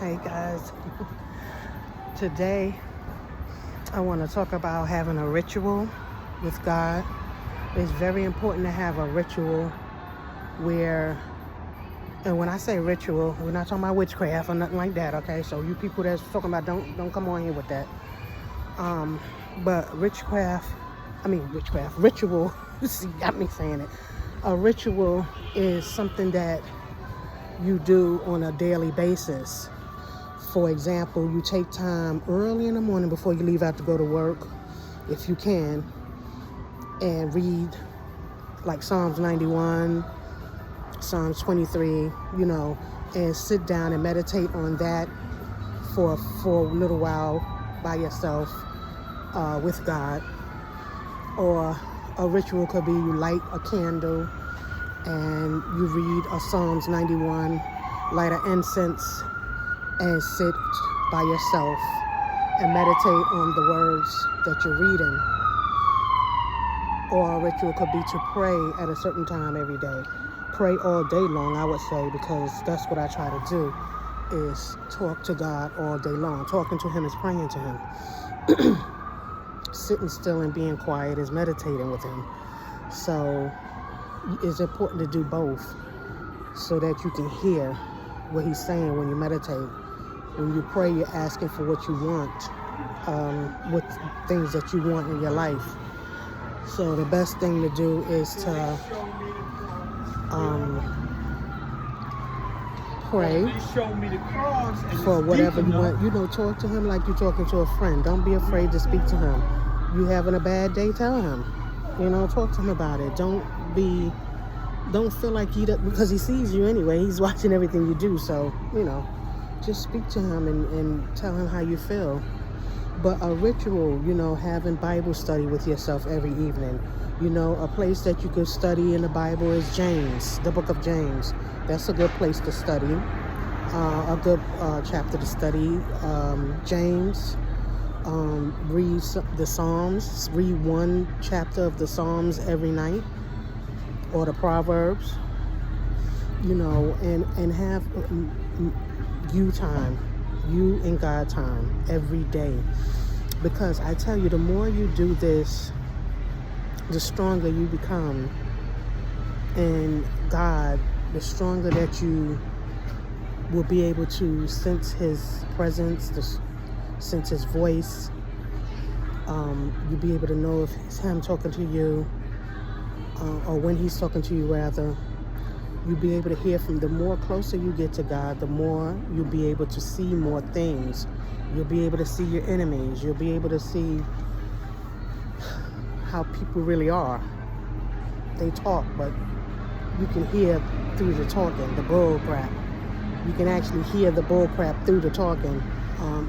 Hey guys, today I want to talk about having a ritual with God. It's very important to have a ritual where, and when I say ritual, we're not talking about witchcraft or nothing like that, okay? So you people that's talking about don't come on here with that. But ritual, see, got me saying it. A ritual is something that you do on a daily basis. For example, you take time early in the morning before you leave out to go to work, if you can, and read like Psalms 91, Psalms 23, and sit down and meditate on that for a little while by yourself with God. Or a ritual could be you light a candle and you read a Psalms 91, light an incense, and sit by yourself and meditate on the words that you're reading. Or a ritual could be to pray at a certain time every day. Pray all day long, I would say, because that's what I try to do, is talk to God all day long. Talking to Him is praying to Him. Sitting still and being quiet is meditating with Him. So it's important to do both so that you can hear what He's saying when you meditate. When you pray, you're asking for what you want, what things that you want in your life. So the best thing to do is to pray for whatever you want. Talk to Him like you're talking to a friend. Don't be afraid to speak to Him. You having a bad day, tell Him. Talk to Him about it. Don't feel like because He sees you anyway. He's watching everything you do. So, just speak to Him and tell Him how you feel. But a ritual, having Bible study with yourself every evening. A place that you could study in the Bible is James, the book of James. That's a good place to study. A good chapter to study. James. Read the Psalms. Read one chapter of the Psalms every night. Or the Proverbs. And have you time. You and God time every day. Because I tell you, the more you do this, the stronger you become in God, the stronger that you will be able to sense His presence, sense His voice. You'll be able to know if it's Him talking to you, or when He's talking to you, rather. You'll be able to hear from. The more closer you get to God, the more you'll be able to see more things. You'll be able to see your enemies. You'll be able to see how people really are. They talk, but you can hear through the talking, the bull crap. You can actually hear the bull crap through the talking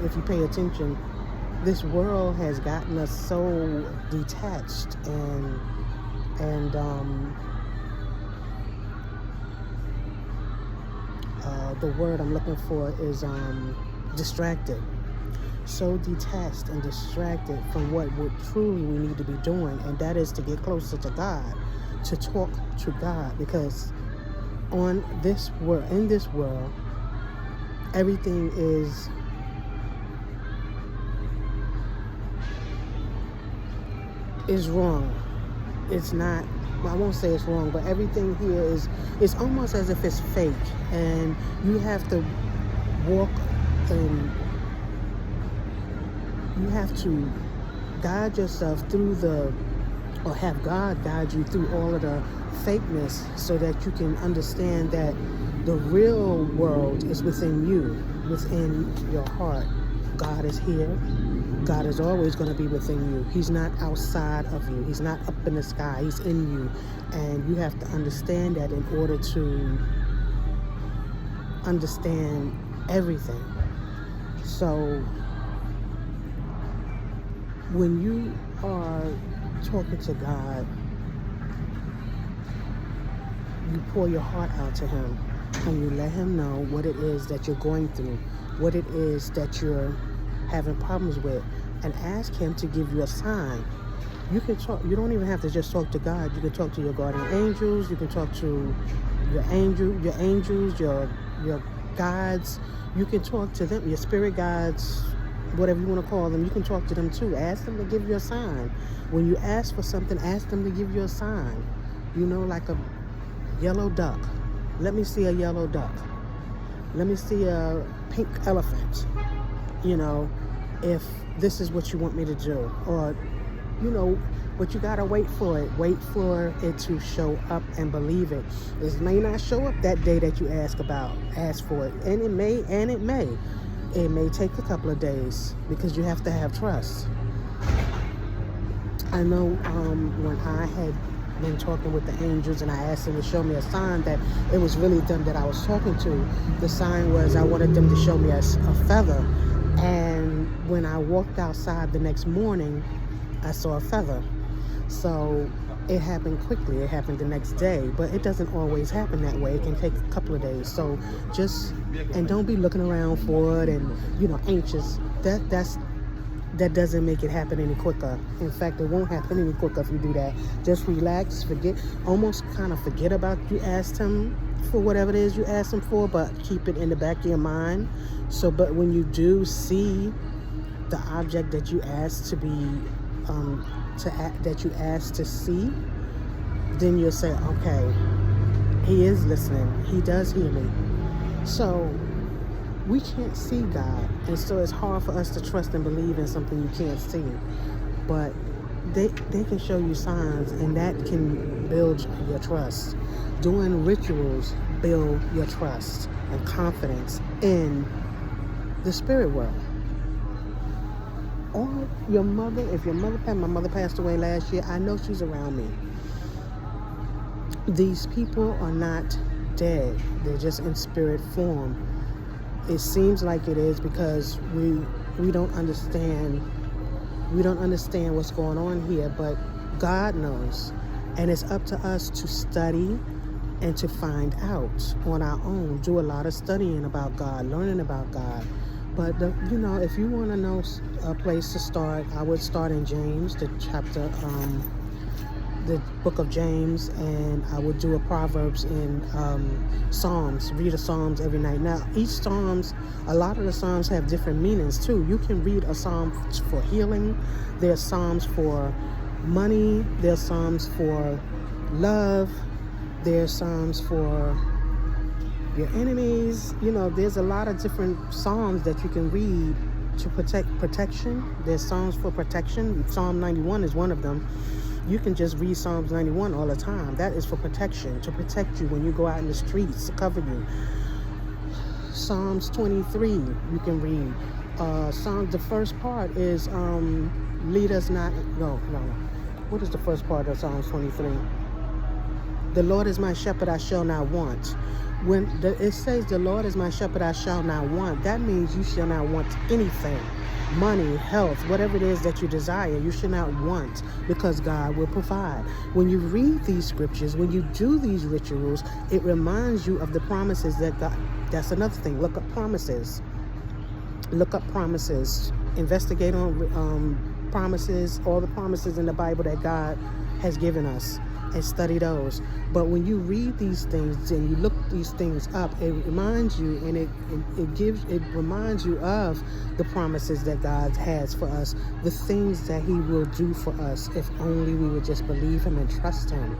if you pay attention. This world has gotten us so detached and the word I'm looking for is distracted. So detached and distracted from what truly we need to be doing, and that is to get closer to God, to talk to God. Because in this world, everything is wrong. It's not. I won't say it's wrong, but everything here is almost as if it's fake, and you have to walk and you have to guide yourself or have God guide you through all of the fakeness so that you can understand that the real world is within you, within your heart. God is here. God is always going to be within you. He's not outside of you. He's not up in the sky. He's in you. And you have to understand that in order to understand everything. So when you are talking to God, you pour your heart out to Him and you let Him know what it is that you're going through, what it is that you're having problems with, and ask Him to give you a sign. You can talk. You don't even have to just talk to God. You can talk to your guardian angels. You can talk to your angels, your guides, you can talk to them. Your spirit guides, whatever you want to call them, you can talk to them too. Ask them to give you a sign. When you ask for something, ask them to give you a sign. Like a yellow duck. Let me see a yellow duck. Let me see a pink elephant. If this is what you want me to do. Or, but you gotta wait for it. Wait for it to show up and believe it. It may not show up that day that you ask for it. And it may. It may take a couple of days because you have to have trust. I know when I had been talking with the angels and I asked them to show me a sign that it was really them that I was talking to. The sign was I wanted them to show me a feather. And when I walked outside the next morning, I saw a feather. So it happened quickly. It happened the next day, but it doesn't always happen that way. It can take a couple of days. So and don't be looking around for it and, anxious. That doesn't make it happen any quicker. In fact, it won't happen any quicker if you do that. Just relax, almost kind of forget about you asked him for whatever it is you asked him for, but keep it in the back of your mind. But when you do see the object that you asked to be, that you asked to see, then you'll say, okay, he is listening. He does hear me. So we can't see God, and so it's hard for us to trust and believe in something you can't see. But they can show you signs, and that can build your trust. Doing rituals build your trust and confidence in the spirit world. Or your mother, my mother passed away last year, I know she's around me. These people are not dead. They're just in spirit form. It seems like it is because we don't understand what's going on here, but God knows. And it's up to us to study and to find out on our own. Do a lot of studying about God, learning about God. But if you want to know a place to start, I would start in James, the book of James, and I would do a Proverbs in Psalms. Read a Psalms every night. Now, a lot of the Psalms have different meanings too. You can read a Psalm for healing. There's Psalms for money. There's Psalms for love. There's Psalms for your enemies. There's a lot of different Psalms that you can read to protection. There's Psalms for protection. Psalm 91 is one of them. You can just read Psalms 91 all the time. That is for protection, to protect you when you go out in the streets, to cover you. Psalms 23, you can read. The first part is, lead us not, no. What is the first part of Psalms 23? The Lord is my shepherd, I shall not want. When it says the Lord is my shepherd, I shall not want, that means you shall not want anything. Money, health, whatever it is that you desire, you should not want, because God will provide. When you read these scriptures, when you do these rituals, it reminds you of the promises that God, that's another thing, look up promises. Investigate on promises, all the promises in the Bible that God has given us, and study those. But when you read these things and you look these things up, it reminds you, and it reminds you of the promises that God has for us, the things that he will do for us if only we would just believe him and trust him.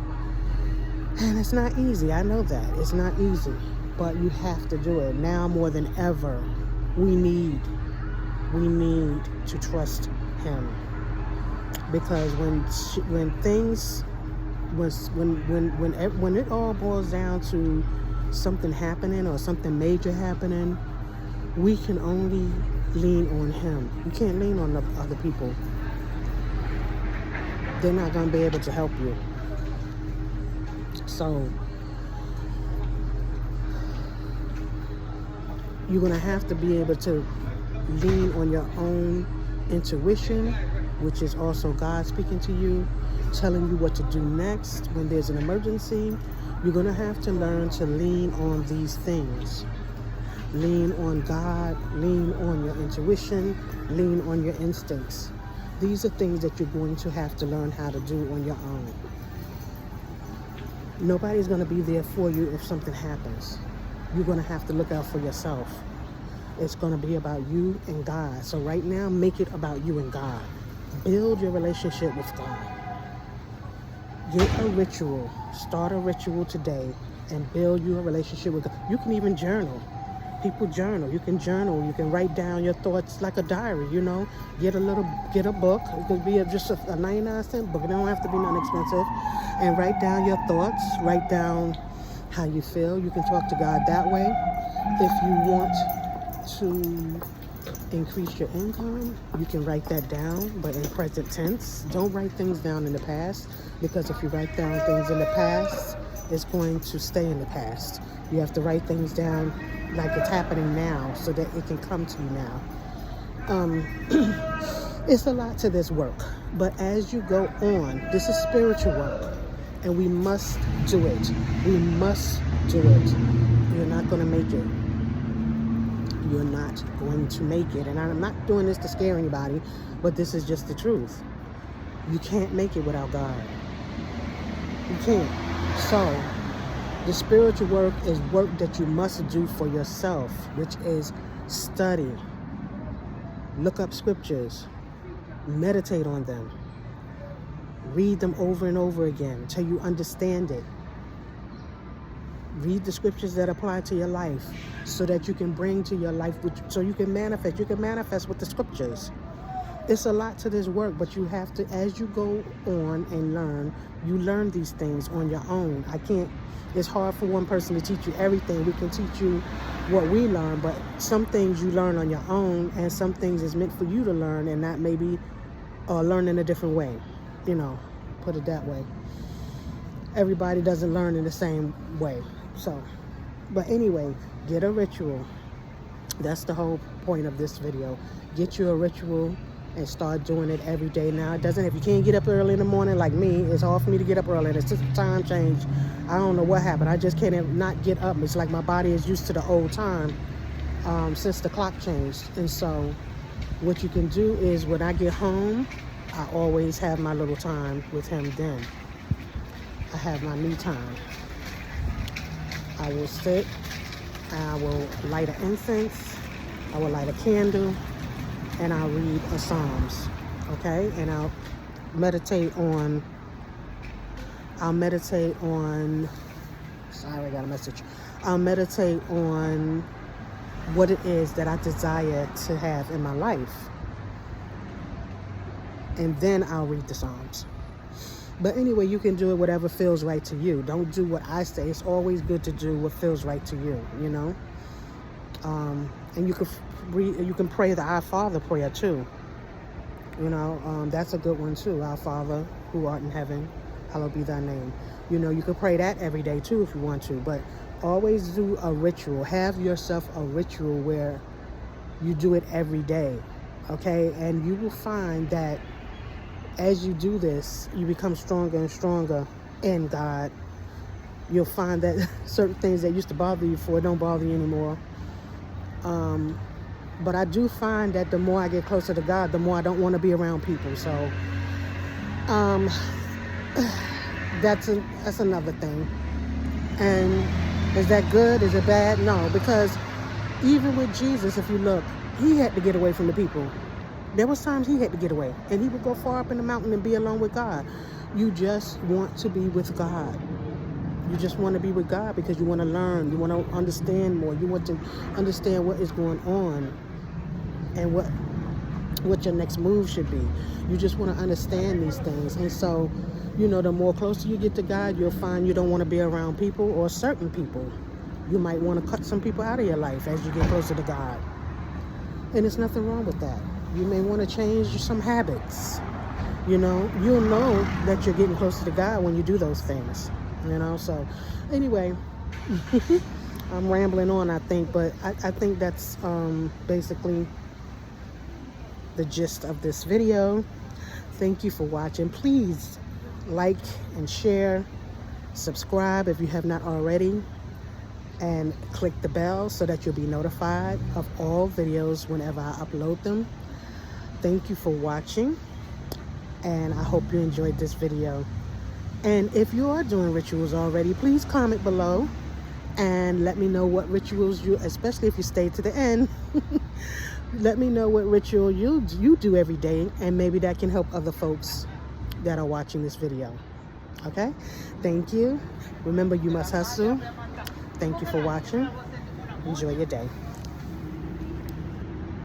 And it's not easy. I know that. It's not easy. But you have to do it. Now more than ever, we need to trust him. Because when it all boils down to something happening or something major happening, we can only lean on him. You can't lean on the other people. They're not going to be able to help you. So you're going to have to be able to lean on your own intuition, which is also God speaking to you, telling you what to do next when there's an emergency. You're going to have to learn to lean on these things. Lean on God, lean on your intuition, lean on your instincts. These are things that you're going to have to learn how to do on your own. Nobody's going to be there for you if something happens. you're going to have to look out for yourself. It's going to be about you and God. So right now, make it about you and God. Build your relationship with God. Get a ritual. Start a ritual today and build your relationship with God. You can even journal. People journal. You can journal. You can write down your thoughts like a diary, you know. Get a book. It could be just a 99-cent book. It don't have to be nothing expensive. And write down your thoughts. Write down how you feel. You can talk to God that way. If you want to increase your income, you can write that down, but in present tense. Don't write things down in the past, because if you write down things in the past, it's going to stay in the past. You have to write things down like it's happening now, so that it can come to you now. It's a lot to this work, but as you go on, this is spiritual work, and we must do it. We must do it. You're not going to make it. You're not going to make it. And I'm not doing this to scare anybody, but this is just the truth. You can't make it without God. You can't. So, the spiritual work is work that you must do for yourself, which is study, look up scriptures, meditate on them, read them over and over again until you understand it. Read the scriptures that apply to your life so that you can bring to your life, so you can manifest. You can manifest with the scriptures. It's a lot to this work, but you have to, as you go on and learn, you learn these things on your own. It's hard for one person to teach you everything. We can teach you what we learn, but some things you learn on your own, and some things is meant for you to learn and not maybe learn in a different way. You know, put it that way. Everybody doesn't learn in the same way. So, but anyway, get a ritual. That's the whole point of this video. Get you a ritual and start doing it every day. Now, if you can't get up early in the morning like me, it's hard for me to get up early. It's just time change. I don't know what happened. I just can't not get up. It's like my body is used to the old time since the clock changed. And so what you can do is, when I get home, I always have my little time with him then. I have my me time. I will sit, I will light an incense, I will light a candle, and I'll read a Psalms, okay? And I'll meditate on, sorry, I got a message. I'll meditate on what it is that I desire to have in my life. And then I'll read the Psalms. But anyway, you can do it whatever feels right to you. Don't do what I say. It's always good to do what feels right to you, you know? And you can pray the Our Father prayer too. You know, that's a good one too. Our Father who art in heaven, hallowed be thy name. You know, you can pray that every day too if you want to. But always do a ritual. Have yourself a ritual where you do it every day, okay? And you will find that as you do this, you become stronger and stronger in God. You'll find that certain things that used to bother you before don't bother you anymore. But I do find that the more I get closer to God, the more I don't want to be around people. So that's another thing. And is that good? Is it bad? No, because even with Jesus, if you look, he had to get away from the people. There was times he had to get away, and he would go far up in the mountain and be alone with God. You just want to be with God. You just want to be with God because you want to learn. You want to understand more. You want to understand what is going on and what your next move should be. You just want to understand these things. And so, you know, the more closer you get to God, you'll find you don't want to be around people or certain people. You might want to cut some people out of your life as you get closer to God. And there's nothing wrong with that. You may want to change some habits. You know, you'll know that you're getting closer to God when you do those things. You know, so anyway, I'm rambling on, I think, but I think that's basically the gist of this video. Thank you for watching. Please like and share, subscribe if you have not already, and click the bell so that you'll be notified of all videos whenever I upload them. Thank you for watching, and I hope you enjoyed this video. And if you are doing rituals already, please comment below And let me know what rituals you, especially if you stay to the end, let me know what ritual you do every day, and maybe that can help other folks that are watching this video. Okay? Thank you. Remember, you must hustle. Thank you for watching. Enjoy your day.